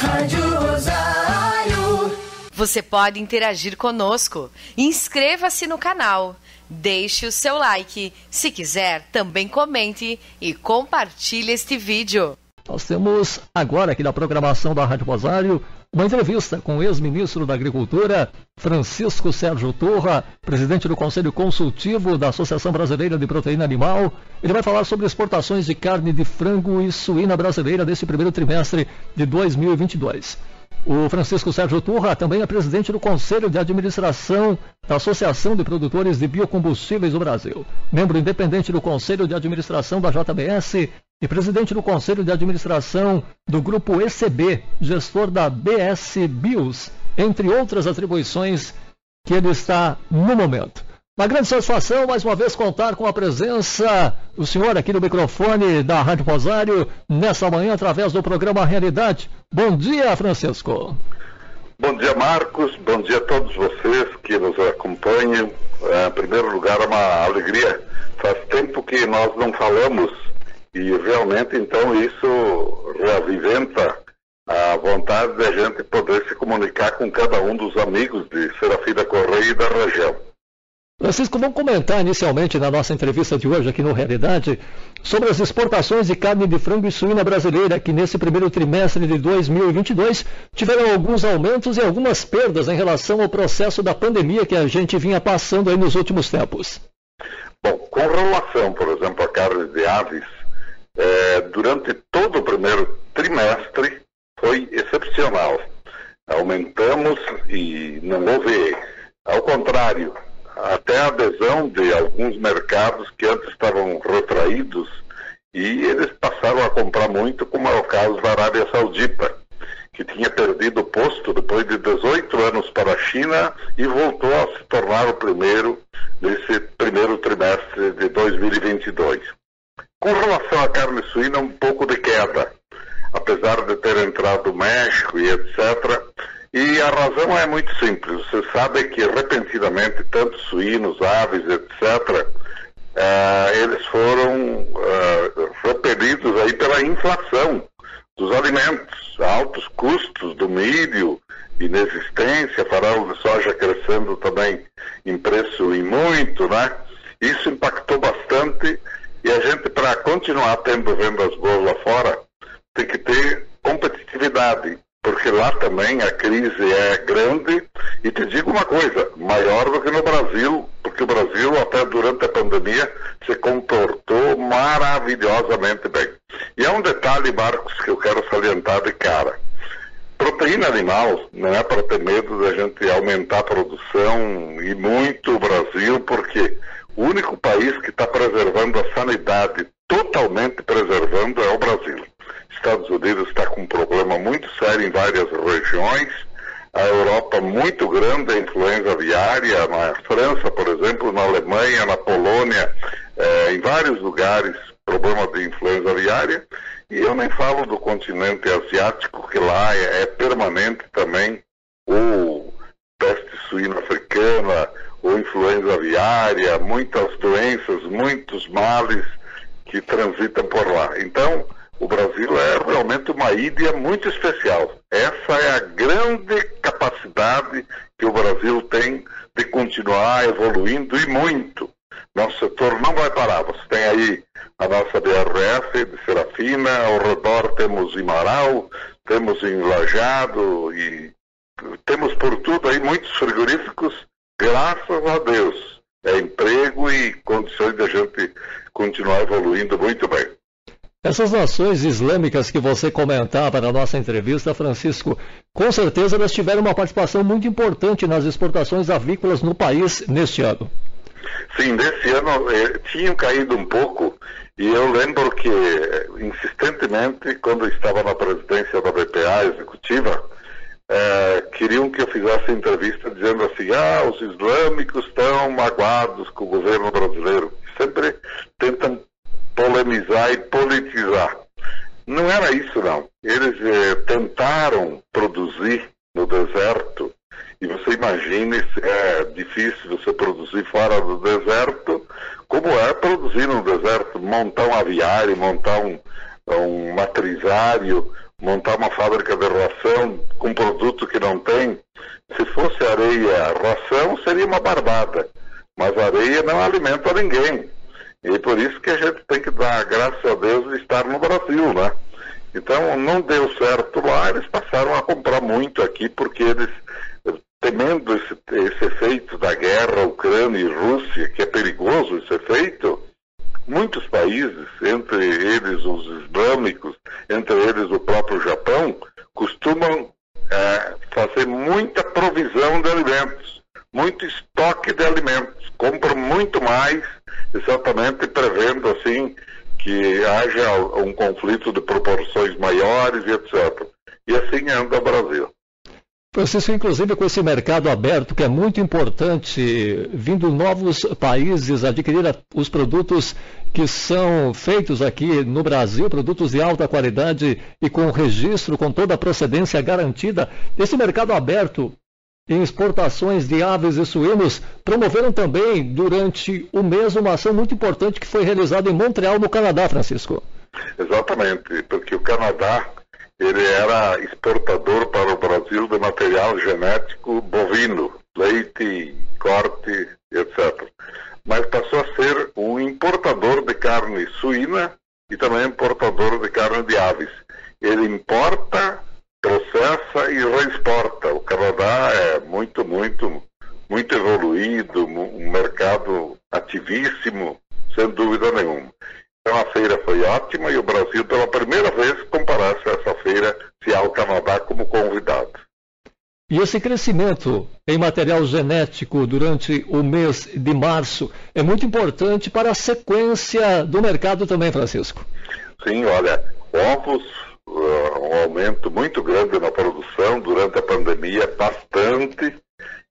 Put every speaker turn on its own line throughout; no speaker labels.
Rádio Rosário.
Você pode interagir conosco. Inscreva-se no canal. Deixe o seu like. Se quiser, também comente e compartilhe este vídeo.
Nós temos agora aqui na programação da Rádio Rosário uma entrevista com o ex-ministro da Agricultura, Francisco Sérgio Turra, presidente do Conselho Consultivo da Associação Brasileira de Proteína Animal. Ele vai falar sobre exportações de carne de frango e suína brasileira desse primeiro trimestre de 2022. O Francisco Sérgio Turra também é presidente do Conselho de Administração da Associação de Produtores de Biocombustíveis do Brasil, membro independente do Conselho de Administração da JBS e presidente do Conselho de Administração do Grupo ECB, gestor da BS Bios, entre outras atribuições que ele está no momento. Uma grande satisfação, mais uma vez, contar com a presença do senhor aqui no microfone da Rádio Rosário, nessa manhã, através do programa Realidade. Bom dia, Francisco.
Bom dia, Marcos. Bom dia a todos vocês que nos acompanham. Em primeiro lugar, é uma alegria. Faz tempo que nós não falamos e realmente, então, isso reaviventa a vontade de a gente poder se comunicar com cada um dos amigos de Serafim da Correia e da região.
Francisco, vamos comentar inicialmente na nossa entrevista de hoje aqui no Realidade sobre as exportações de carne de frango e suína brasileira que nesse primeiro trimestre de 2022 tiveram alguns aumentos e algumas perdas em relação ao processo da pandemia que a gente vinha passando aí nos últimos tempos.
Bom, com relação, por exemplo, à carne de aves, durante todo o primeiro trimestre foi excepcional. Aumentamos e não houve, ao contrário, até a adesão de alguns mercados que antes estavam retraídos e eles passaram a comprar muito, como é o caso da Arábia Saudita, que tinha perdido o posto depois de 18 anos para a China e voltou a se tornar o primeiro nesse primeiro trimestre de 2022. Com relação à carne suína, um pouco de queda, apesar de ter entrado o México e etc., e a razão é muito simples. Você sabe que repentinamente tanto suínos, aves, etc., eles foram repelidos aí pela inflação dos alimentos, altos custos do milho, inexistência, farelo de soja crescendo também em preço e muito, né? Isso impactou bastante e a gente, para continuar tendo vendas boas lá fora, tem que ter competitividade. Porque lá também a crise é grande e te digo uma coisa, maior do que no Brasil, porque o Brasil até durante a pandemia se comportou maravilhosamente bem. E há um detalhe, Marcos, que eu quero salientar de cara. Proteína animal não é para ter medo da gente aumentar a produção e muito o Brasil, porque o único país que está preservando a sanidade, totalmente preservando, é o Brasil. Estados Unidos está com um problema muito sério em várias regiões, a Europa muito grande, a influenza aviária, na França, por exemplo, na Alemanha, na Polônia, em vários lugares, problema de influenza aviária, e eu nem falo do continente asiático, que lá é permanente também, ou peste suína africana, ou influenza aviária, muitas doenças, muitos males que transitam por lá. Então, o Brasil é realmente uma ilha muito especial. Essa é a grande capacidade que o Brasil tem de continuar evoluindo e muito. Nosso setor não vai parar. Você tem aí a nossa BRF de Serafina, ao redor temos em Marau, temos em Lajeado e temos por tudo aí muitos frigoríficos, graças a Deus. É emprego e condições de a gente continuar evoluindo muito bem.
Essas nações islâmicas que você comentava na nossa entrevista, Francisco, com certeza elas tiveram uma participação muito importante nas exportações avícolas no país neste ano.
Sim, nesse ano tinham caído um pouco e eu lembro que insistentemente, quando eu estava na presidência da BPA executiva, queriam que eu fizesse entrevista dizendo assim, os islâmicos estão magoados com o governo brasileiro. Sempre tentam polemizar e politizar. Não era isso, não. Eles tentaram produzir no deserto, e você imagine se é difícil você produzir fora do deserto, como é produzir no deserto, montar um aviário, montar um matrizário, montar uma fábrica de ração com produto que não tem. Se fosse areia, ração seria uma barbada, mas areia não alimenta ninguém. E por isso que a gente tem que dar graças a Deus de estar no Brasil, né? Então não deu certo lá, eles passaram a comprar muito aqui, porque eles, temendo esse efeito da guerra Ucrânia e Rússia, que é perigoso esse efeito, muitos países, entre eles os islâmicos, entre eles o próprio Japão, costumam fazer muita provisão de alimentos, muito estoque de alimentos, compram muito mais, exatamente prevendo assim que haja um conflito de proporções maiores e etc. E assim anda o Brasil.
Francisco, inclusive com esse mercado aberto, que é muito importante, vindo novos países adquirir os produtos que são feitos aqui no Brasil, produtos de alta qualidade e com registro, com toda a procedência garantida, esse mercado aberto em exportações de aves e suínos promoveram também, durante o mês, uma ação muito importante que foi realizada em Montreal, no Canadá, Francisco.
Exatamente, porque o Canadá ele era exportador para o Brasil de material genético bovino, leite, corte, etc. Mas passou a ser um importador de carne suína e também importador de carne de aves. Ele importa, processa e reexporta. O Canadá é muito evoluído, um mercado ativíssimo, sem dúvida nenhuma. Então a feira foi ótima e o Brasil, pela primeira vez, comparasse essa feira ao Canadá como convidado.
E esse crescimento em material genético durante o mês de março é muito importante para a sequência do mercado também, Francisco.
Sim, olha, ovos, um aumento muito grande na produção durante a pandemia, bastante,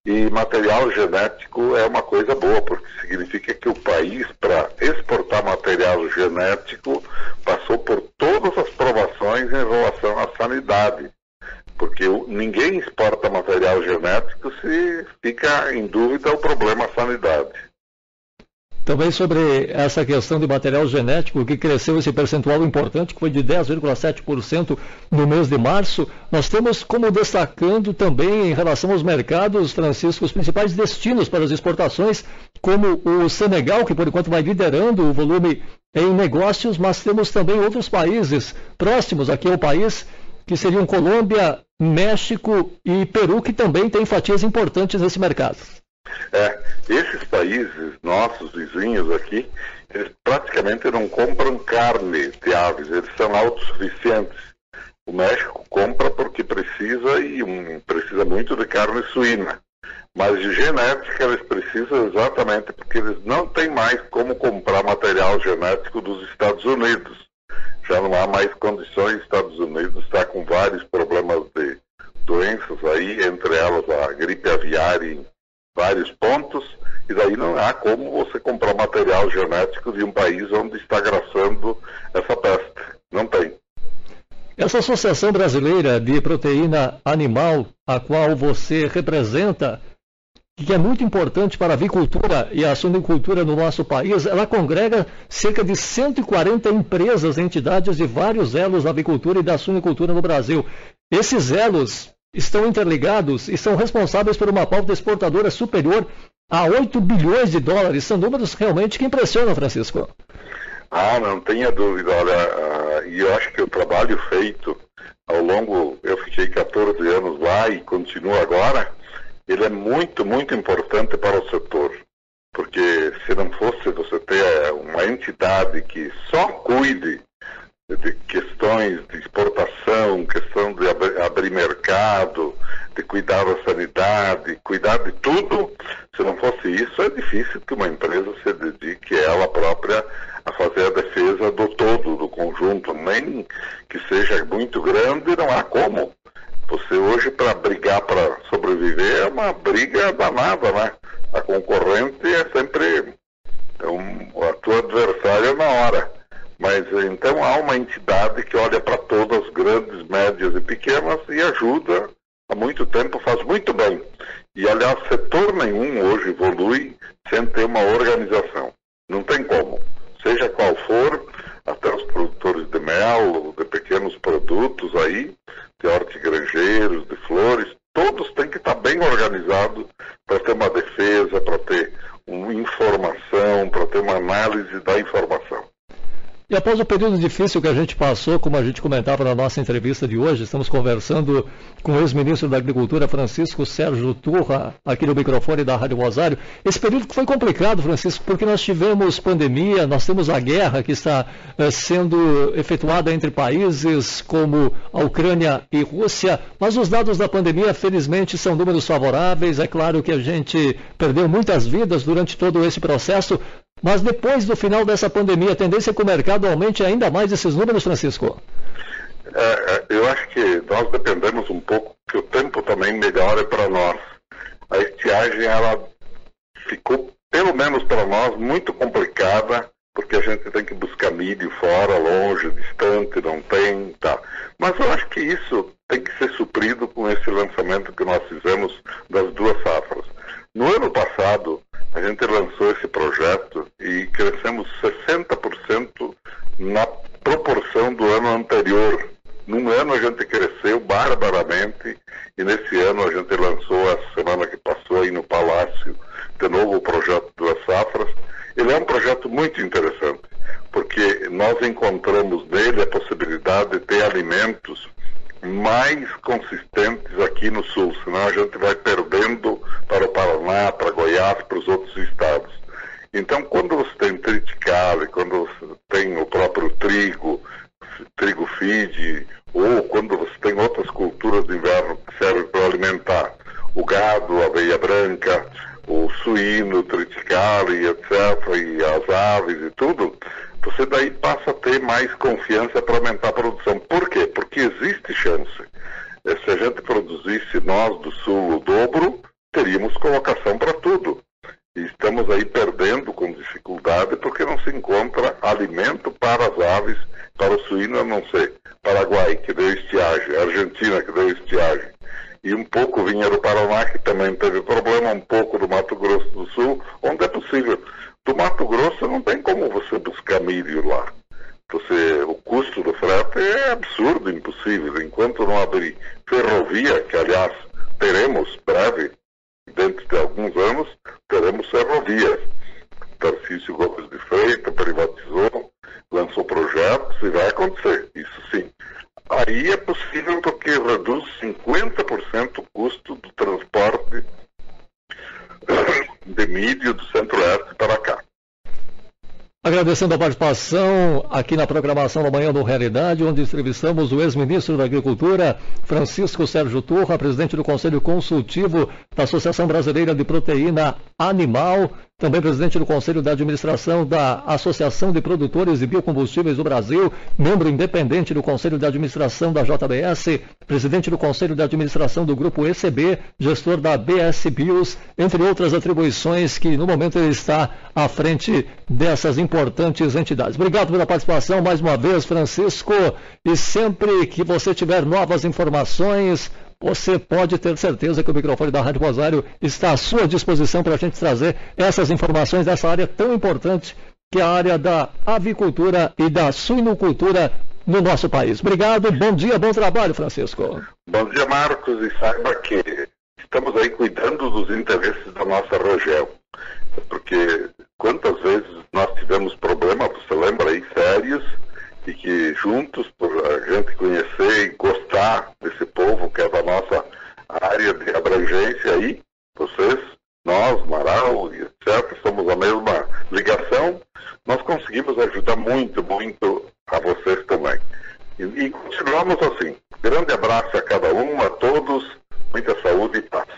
e material genético é uma coisa boa, porque significa que o país, para exportar material genético, passou por todas as provações em relação à sanidade. Porque ninguém exporta material genético se fica em dúvida o problema sanidade.
Também sobre essa questão de material genético, que cresceu esse percentual importante, que foi de 10,7% no mês de março, nós temos como destacando também em relação aos mercados, Francisco, os principais destinos para as exportações, como o Senegal, que por enquanto vai liderando o volume em negócios, mas temos também outros países próximos aqui ao país, que seriam Colômbia, México e Peru, que também têm fatias importantes nesse mercado.
Esses países, nossos vizinhos aqui, eles praticamente não compram carne de aves, eles são autossuficientes. O México compra porque precisa e precisa muito de carne suína. Mas de genética eles precisam exatamente porque eles não têm mais como comprar material genético dos Estados Unidos. Já não há mais condições, Estados Unidos está com vários problemas de doenças aí, entre elas a gripe aviária em vários pontos, e daí não há como você comprar material genético de um país onde está graçando essa peste. Não tem.
Essa Associação Brasileira de Proteína Animal, a qual você representa, que é muito importante para a avicultura e a suinicultura no nosso país, ela congrega cerca de 140 empresas, entidades de vários elos da avicultura e da suinicultura no Brasil. Esses elos estão interligados e são responsáveis por uma pauta exportadora superior a 8 bilhões de dólares. São números realmente que impressionam, Francisco.
Não tenha dúvida. Olha, e eu acho que o trabalho feito ao longo, eu fiquei 14 anos lá e continuo agora, ele é muito importante para o setor. Porque se não fosse você ter uma entidade que só cuide de questões de exportação, questão de abrir mercado, de cuidar da sanidade, cuidar de tudo, se não fosse isso, é difícil que uma empresa se dedique ela própria a fazer a defesa do todo, do conjunto, nem que seja muito grande, não há como. Você hoje, para brigar para sobreviver, é uma briga danada, né? A concorrente é sempre a tua adversária na hora. Mas então há uma entidade que olha para todas, grandes, médias e pequenas, e ajuda há muito tempo, faz muito bem. E aliás, setor nenhum hoje evolui sem ter uma organização. Não tem como. Seja qual for, até os produtores de mel, de pequenos produtos aí, de hortigranjeiros, de flores, todos têm que estar bem organizados para ter uma defesa, para ter uma informação, para ter uma análise da informação.
E após o período difícil que a gente passou, como a gente comentava na nossa entrevista de hoje, estamos conversando com o ex-ministro da Agricultura, Francisco Sérgio Turra, aqui no microfone da Rádio Rosário. Esse período que foi complicado, Francisco, porque nós tivemos pandemia, nós temos a guerra que está sendo efetuada entre países como a Ucrânia e Rússia, mas os dados da pandemia, felizmente, são números favoráveis. É claro que a gente perdeu muitas vidas durante todo esse processo, mas depois do final dessa pandemia, a tendência é que o mercado aumente ainda mais esses números, Francisco?
Eu acho que nós dependemos um pouco que o tempo também melhore para nós. A estiagem, ela ficou, pelo menos para nós, muito complicada, porque a gente tem que buscar milho fora, longe, distante, não tem, tá. Mas eu acho que isso tem que ser suprido com esse lançamento que nós fizemos das 2 safras. No ano passado, a gente lançou esse projeto e crescemos 60% na proporção do ano anterior. Num ano a gente cresceu barbaramente e nesse ano a gente lançou, a semana que passou aí no Palácio, de novo o projeto 2 safras. Ele é um projeto muito interessante, porque nós encontramos nele a possibilidade de ter alimentos mais consistentes aqui no Sul, senão a gente vai perdendo para o Paraná, para Goiás, para os outros estados. Então, quando você tem triticale, quando você tem o próprio trigo feed, ou quando você tem outras culturas de inverno que servem para alimentar o gado, a aveia branca, o suíno, o triticale, etc., e as aves e tudo, você daí passa a ter mais confiança para aumentar a produção. Por quê? Porque existe chance. Se a gente produzisse nós do Sul o dobro, teríamos colocação para tudo. E estamos aí perdendo com dificuldade porque não se encontra alimento para as aves, para o suíno, eu não sei. Paraguai, que deu estiagem, Argentina, que deu estiagem. E um pouco vinha do Paraná, que também teve problema, um pouco do Mato Grosso do Sul, onde é possível. Do Mato Grosso não tem como você buscar milho lá. O custo do frete é absurdo, impossível. Enquanto não abrir ferrovia, que aliás teremos breve, dentro de alguns anos, teremos ferrovias. Tarcísio Gomes de Freitas privatizou, lançou projetos e vai acontecer, isso sim. Aí é possível porque reduz 50% o custo do transporte de milho do Centro-Oeste para cá.
Agradecendo a participação aqui na programação da Manhã do Realidade, onde entrevistamos o ex-ministro da Agricultura, Francisco Sérgio Turra, presidente do Conselho Consultivo da Associação Brasileira de Proteína Animal, também presidente do Conselho de Administração da Associação de Produtores de Biocombustíveis do Brasil, membro independente do Conselho de Administração da JBS, presidente do Conselho de Administração do Grupo ECB, gestor da BS Bios, entre outras atribuições que no momento ele está à frente dessas importantes entidades. Obrigado pela participação mais uma vez, Francisco, e sempre que você tiver novas informações, você pode ter certeza que o microfone da Rádio Rosário está à sua disposição para a gente trazer essas informações dessa área tão importante que é a área da avicultura e da suinocultura no nosso país. Obrigado, bom dia, bom trabalho, Francisco.
Bom dia, Marcos, e saiba que estamos aí cuidando dos interesses da nossa região, porque quantas vezes nós tivemos problemas, você lembra aí, sérios, e que juntos, por a gente conhecer e gostar desse povo que é da nossa área de abrangência aí, vocês, nós, Marau e etc., somos a mesma ligação, nós conseguimos ajudar muito, muito a vocês também. E continuamos assim. Grande abraço a cada um, a todos, muita saúde e paz.